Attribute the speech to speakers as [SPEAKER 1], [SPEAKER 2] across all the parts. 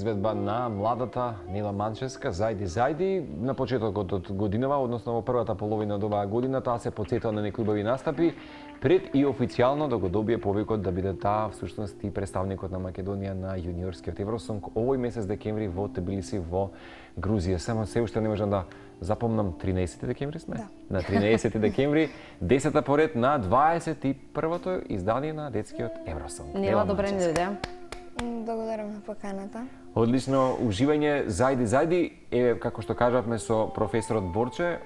[SPEAKER 1] изведба на младата Нела Манчевска Зајди на почетокот од годинава, односно во првата половина од оваа година, таа се потсетила на некои убави настапи пред и официјално да го добие повикот да биде таа всушност и представникот на Македонија на јуниорскиот Евросонг овој месец декември во Тбилиси во Грузија. Само се уште не можам да запомнам 13 декември сме.
[SPEAKER 2] Да.
[SPEAKER 1] На 13 декември, 10-та поред на 21-то издание на детскиот Евросонг.
[SPEAKER 2] Нела, добре ни дојде.
[SPEAKER 3] Благодарам на поканата.
[SPEAKER 1] Одлично уживање, зајди. Еве, како што кажавме со професорот Борче,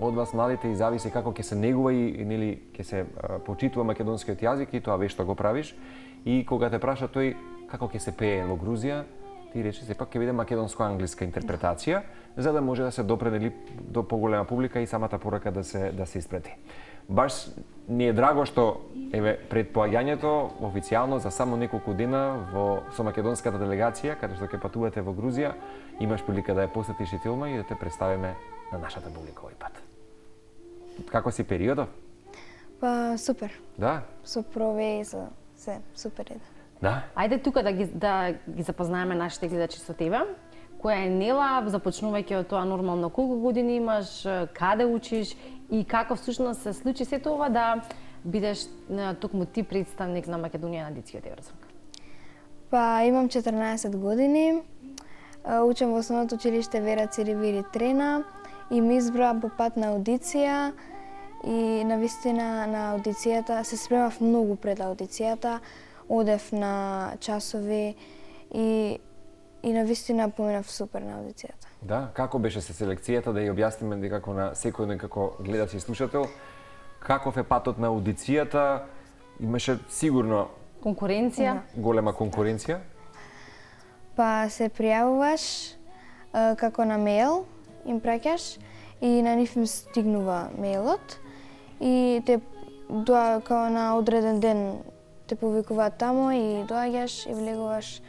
[SPEAKER 1] од вас младите и зависи како ќе се негува и нели ќе се почитува македонскиот јазик и тоа вешто го правиш. И кога те праша тој како ќе се пее во Грузија, ти рече сепак ќе биде македонско-англиска интерпретација, за да може да се допре нели до поголема публика и самата порака да се испрати. Баш ни е драго што еве пред поаѓањето официјално за само неколку дена со македонската делегација каде што ќе патувате во Грузија, имаш прилика да ја посетиш и Тилма и да те представиме на нашата публика овој пат. Како си периодов?
[SPEAKER 3] Па супер.
[SPEAKER 1] Да.
[SPEAKER 3] Со прови и со се супер е.
[SPEAKER 1] Да.
[SPEAKER 2] Ајде тука да ги запознаеме нашите гледачи со тебе. Која е Нела, започнувајќи од тоа нормално колку години имаш, каде учиш и како всушност се случи сето ова да бидеш токму ти представник на Македонија на детскиот Евросонг?
[SPEAKER 3] Па имам 14 години. Учам во основното училиште Вера Циревири Трена и ми избра по пат на аудиција и навистина на аудицијата се спремав многу пред аудицијата, одев на часови и навистина поминав супер на аудицијата.
[SPEAKER 1] Да, како беше се селекцијата, да ја објасниме некако на секој некако гледач и слушател, каков е патот на аудицијата, имаше сигурно
[SPEAKER 2] конкуренција,
[SPEAKER 1] голема конкуренција?
[SPEAKER 3] Па се пријавуваш како на мејл, им праќаш и на нив им стигнува мејлот и те као на одреден ден те повикуваат тамо и доаѓаш и влегуваш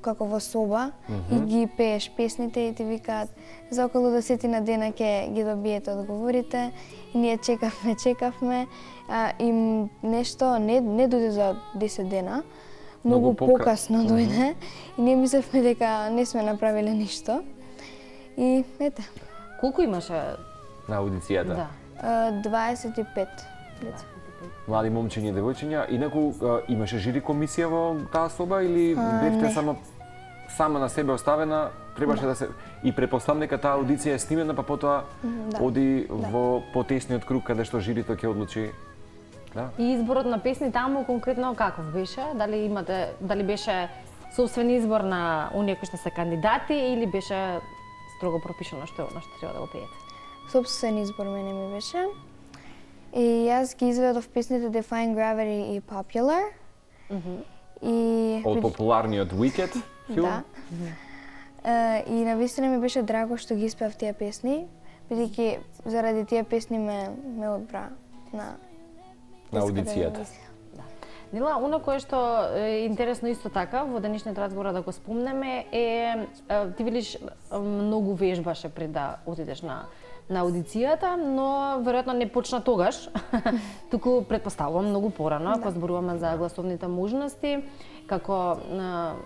[SPEAKER 3] како во соба и ги пееш песните и ти викаат за околу 10 дена ќе ги добиете одговорите и ние чекавме и нешто не дојде за 10 дена, многу покасно дојде и ние мислевме дека не сме направиле ништо и ете.
[SPEAKER 2] Колку имаше
[SPEAKER 1] На аудицијата?
[SPEAKER 2] Да.
[SPEAKER 3] 25 лица.
[SPEAKER 1] Млади момчиња и девојчиња, инаку имаше жири комисија во таа соба или бевте само на себе оставена, требаше да се и претпоставам дека таа аудиција е снимена па потоа оди во потесниот круг каде што жирито ќе одлучи. Да.
[SPEAKER 2] И изборот на песни таму конкретно каков беше? Дали беше собствен избор на оние кои што се кандидати или беше строго пропишано што треба да го пеете?
[SPEAKER 3] Собствен избор мене ми беше. И јас ги изведов песните Defying Gravity и Popular. И
[SPEAKER 1] Од популарниот Wicked филм?
[SPEAKER 3] Да. И навистина ми беше драго што ги испеав тие песни, бидејќи заради тие песни ме одбра на
[SPEAKER 1] аудицијата.
[SPEAKER 2] Нела, оно кое што е интересно исто така во денешниот разговор да го спомнеме е ти велиш многу вежбаше пред да отидеш на аудицијата, но веројатно не почна тогаш, туку претпоставувам многу порано, ако зборуваме за гласовните можности, како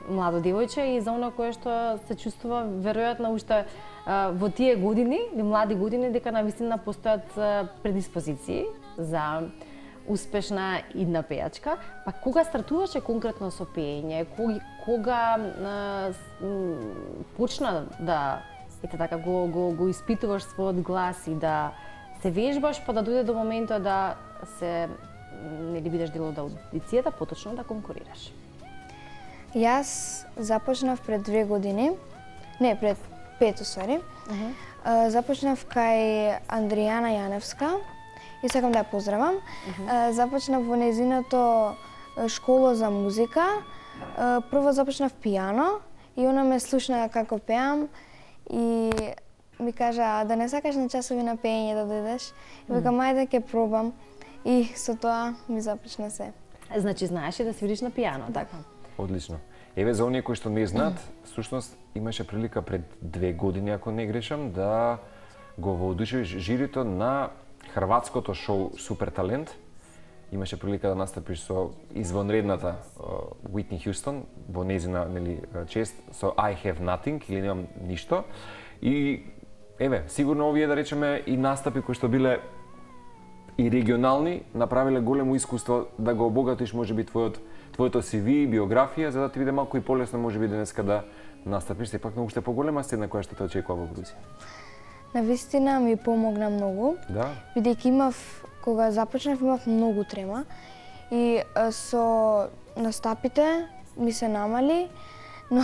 [SPEAKER 2] младо девојче и за оно кое што се чувствува веројатно уште во тие години, млади години, дека навистина постојат предиспозиции за успешна идна пејачка. Па кога стартуваше конкретно со пеење? Кога почна да така го испитуваш својот глас и да се вежбаш, па да дојде до моментот да се нели бидеш дел од аудицијата, поточно да конкурираш?
[SPEAKER 3] Јас започнав пред 2 години, не, пред 5 усвари. Започнав кај Андријана Јаневска и сакам да ја поздравам. Започнав во незиното школа за музика. Прво започнав пијано и она ме слушна како пеам и ми кажа да не сакаш на часови на пеење да дојдеш. И викам ајде ќе пробам и со тоа ми започна се.
[SPEAKER 2] Значи знаеш да свириш на пијано, така?
[SPEAKER 1] Одлично. Еве за оние кои што не знаат, всушност имаше прилика пред 2 години, ако не грешам, да го воодушевиш жирито на хрватското шоу Супер Талент имаше прилика да настапиш со извонредната Уитни Хјустон во нејзина нели чест со I Have Nothing или немам ништо. И еве, сигурно овие да речеме и настапи кои што биле и регионални направиле големо искуство да го обогатиш можеби твоето CV, биографија, за да ти биде малку и полесно можеби денеска да настапиш сепак на уште поголема сцена која што те очекува во Грузија.
[SPEAKER 3] Навистина ми помогна многу.
[SPEAKER 1] Да.
[SPEAKER 3] Бидејќи кога започнав, имав многу трема и со настапите ми се намали, но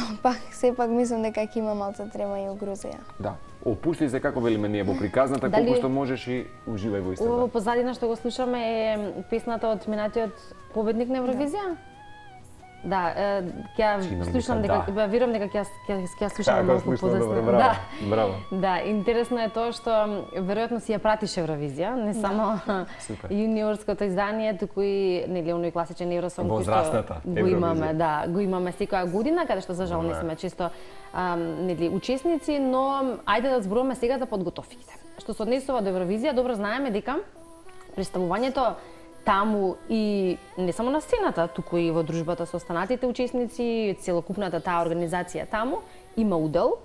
[SPEAKER 3] сепак мислам дека ќе има малце трема и во Грузија.
[SPEAKER 1] Да. Опушти се како велиме ние во приказната, колку што можеш и уживај во истата.
[SPEAKER 2] Во позадина што го слушаме е песната од минатиот победник на Евровизија? Да, ќе слушам дека верувам дека ќе слушам малку подоцна.
[SPEAKER 1] Да, браво.
[SPEAKER 2] Да, интересно е тоа што веројатно си ја пратиш Евровизија, не само јуниорското издание, туку и нели оној класичен Евросонг кој што го имаме, да, го имаме секоја година, каде што за жал не сме често нели учесници, но ајде да зборуваме сега за подготовките. Што се однесува до Евровизија, добро знаеме дека представувањето таму и не само на сцената, туку и во дружбата со останатите учесници, целокупната таа организација таму има удел.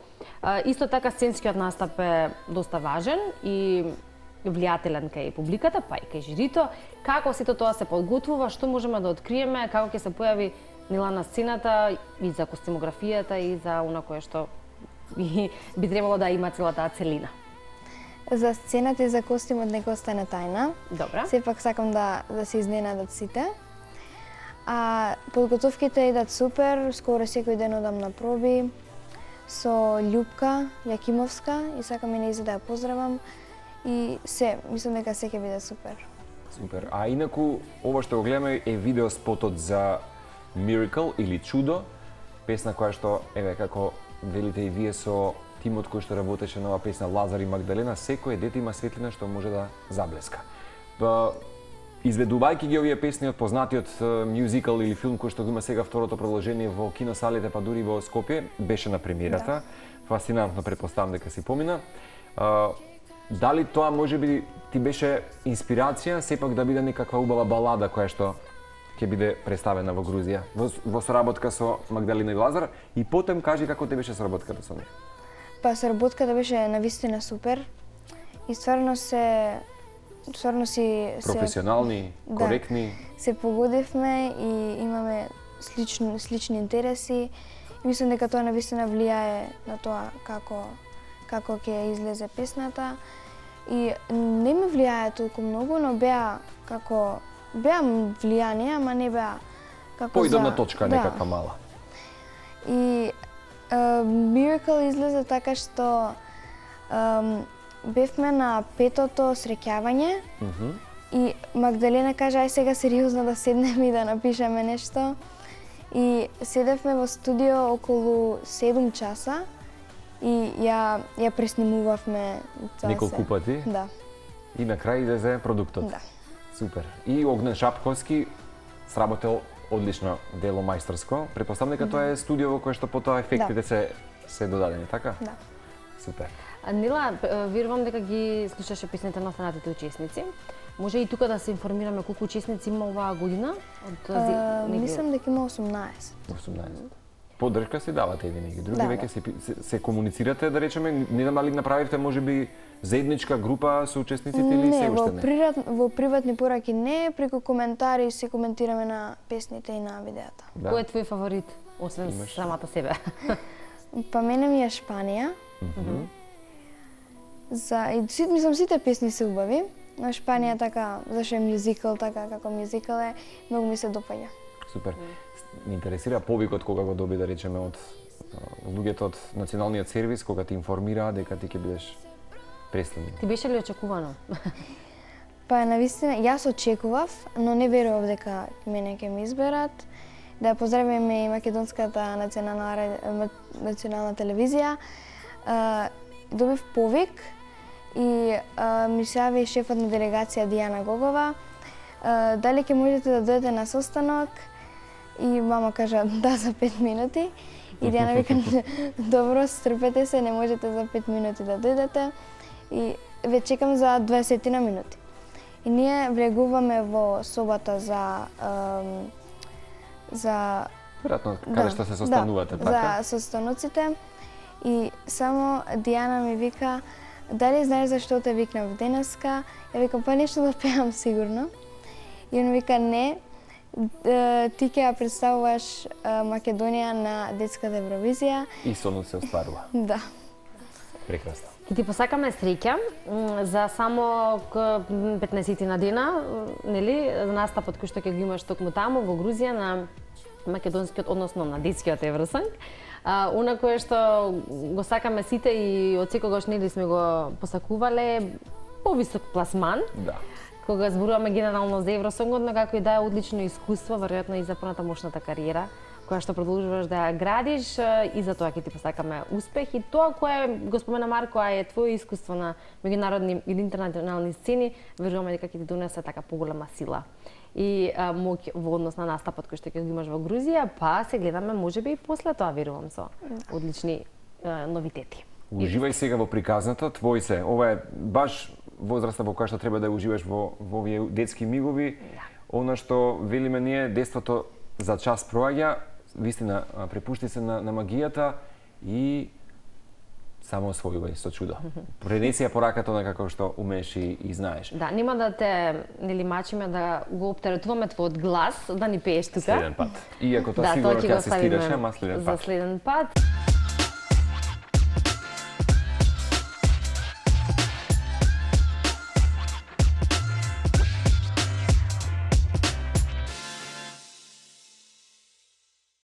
[SPEAKER 2] Исто така сценскиот настап е доста важен и влијателен кај публиката, па и кај жирито. Како сето тоа се подготвува, што можеме да откриеме, како ќе се појави нила на сцената и за костимографијата и за она кое што би требало да има целата целина.
[SPEAKER 3] За сцената и за костимот нека остане тајна.
[SPEAKER 2] Добра.
[SPEAKER 3] Сепак сакам да се изненадат сите. Подготовките идат супер, скоро секој ден одам на проби со Љупка Јакимовска и сакам и нејзе да ја поздравам и мислам дека се ќе биде супер.
[SPEAKER 1] Супер. А инаку ова што го гледаме е видео спотот за Miracle или Чудо, песна која што еве како велите и вие со тимот кој што работеше на оваа песна Лазар и Магдалена, секој дете има светлина што може да заблеска. Изведувајќи ги овие песни од познатиот мюзикал или филм кој што го има сега второто продолжение во киносалите, па дури во Скопје, беше на премиерата. Фасцинантно, претпоставам дека си помина. Дали тоа можеби ти беше инспирација сепак да биде некаква убава балада која што ќе биде представена во Грузија, во соработка со Магдалена и Лазар, и потем кажи како те беше соработката со нив.
[SPEAKER 3] Соработката беше навистина супер и стварно си
[SPEAKER 1] професионални, коректни.
[SPEAKER 3] Се погодивме и имаме слични интереси и мислам дека тоа навистина влијае на тоа како ќе излезе песната и не ми влијае толку многу, но беа влијание, ама не беа како
[SPEAKER 1] поидобна точка некаква мала.
[SPEAKER 3] И Miracle излезе така што бевме на 5-то среќавање и Магдалена кажа ај сега сериозно да седнеме и да напишеме нешто. И седевме во студио околу 7 часа и ја преснимувавме
[SPEAKER 1] неколку пати.
[SPEAKER 3] Да.
[SPEAKER 1] И на крај излезе продуктот.
[SPEAKER 3] Да.
[SPEAKER 1] Супер. И Огнен Шапковски сработел одлично дело мајсторско. Претпоставам дека тоа е студио во кое што потоа ефектите се додадени, така?
[SPEAKER 3] Да.
[SPEAKER 1] Супер.
[SPEAKER 2] Нила, верувам дека ги слушаше песните на останатите учесници. Може и тука да се информираме колку учесници има оваа година?
[SPEAKER 3] Мислам дека има 18.
[SPEAKER 1] 18. Поддршка си давате едни неги други, веќе се комуницирате, да речеме, не знам дали направивте можеби заедничка група со учесниците или се уште не?
[SPEAKER 3] Во приватни пораки не, преку коментари се коментираме на песните и на видеата.
[SPEAKER 1] Да.
[SPEAKER 2] Кој е твој фаворит, освен самата себе?
[SPEAKER 3] Па мене ми е Шпанија. Мислам сите песни се убави, но Шпанија така, зашто е мюзикал, така како мюзикал е, многу ми се допаѓа.
[SPEAKER 1] Супер. Ме интересира повикот кога го доби, да речеме, од луѓето од националниот сервис, кога ти информира дека ти ќе бидеш представен.
[SPEAKER 2] Ти беше ли очекувано?
[SPEAKER 3] Па навистина, јас очекував, но не верував дека мене ќе ме изберат. Да поздравиме и македонската национална телевизија. Добив повик и ми се јави шефот на делегација Дијана Гогова. Дали ќе можете да дојдете на состанок? И мама кажа да за 5 минути. И Дијана вика добро, стрпете се, не можете за 5 минути да дојдете. И ве чекам за 20 минути. И ние влегуваме во собата за
[SPEAKER 1] Веројатно, каде што се состанувате, така?
[SPEAKER 3] За состануците. И само Дијана ми вика, дали знаеш зашто те викнав денеска? Ја викам, па нешто да пеам сигурно. И он вика, не, ти ќе ја представуваш Македонија на детската Евровизија.
[SPEAKER 1] И сонот се остварува.
[SPEAKER 3] Да.
[SPEAKER 1] Прекрасно.
[SPEAKER 2] Ке ти посакаме среќа за само 15 на дена, нели, настапот кој што ќе го имаш токму таму во Грузија на македонскиот, односно на детскиот Евросонг. Она кое што го сакаме сите и од секогаш нели сме го посакувале повисок пласман.
[SPEAKER 1] Да.
[SPEAKER 2] Кога зборуваме генерално за Евросонгот, но како и да е одлично искуство, веројатно и за понатамошната кариера, која што продолжуваш да ја градиш, и за тоа ќе ти посакаме успех. И тоа кое го спомена Марко, а е твое искуство на меѓународни или интернационални сцени, веруваме дека ќе ти донесе така поголема сила и моќ во однос на настапот кој што ќе го имаш во Грузија, па се гледаме можеби и после тоа, верувам, со одлични новитети.
[SPEAKER 1] Уживај сега во приказната, твој се. Ова е баш возраста во која што треба да уживаш во овие детски мигови. Она што велиме ние, детството за час проаѓа, вистина препушти се на магијата и само освојувај со чудо. Пренеси ја пораката на како што умееш и знаеш.
[SPEAKER 2] Да, нема да те нели мачиме да го оптеретуваме твојот глас, да ни пееш тука.
[SPEAKER 1] Следен пат. Иако тоа сигурно ќе асистираше, ама следен пат.
[SPEAKER 2] За следен пат.